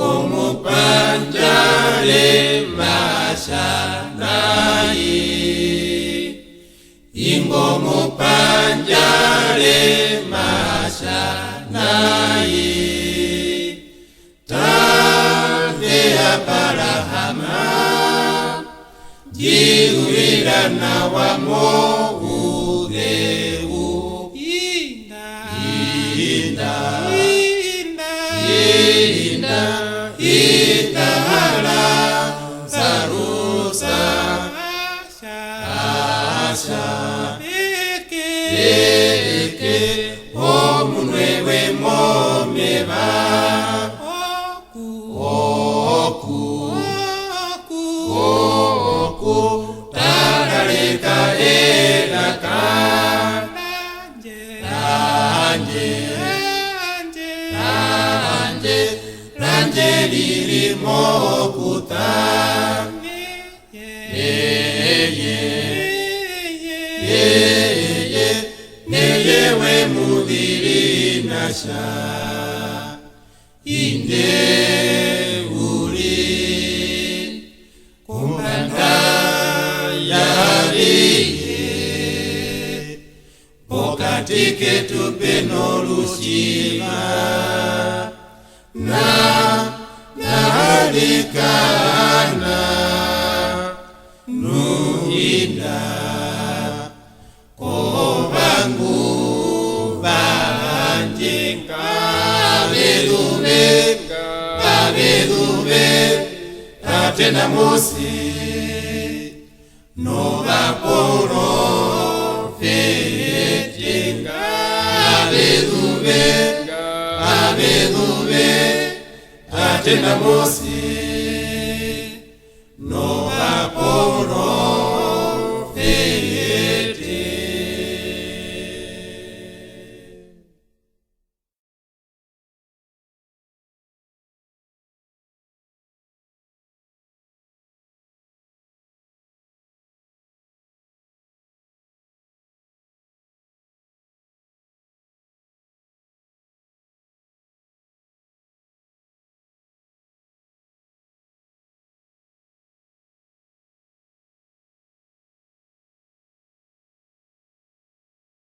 Ingomu panjale mashanai, ingomu panjale mashanai. Tave aparahama jiruira na wamo ureu inda hala sarusa asha eke omunwewe momeba oku tarareka elaka ranje lirimo kuta neyewe mudhiri nasha inde uri kumbanda yariye pokatike tupeno lushima nalikana nuhinda kobangu banje kabelube atena musi no vaporo fetinga kabelube atena musi no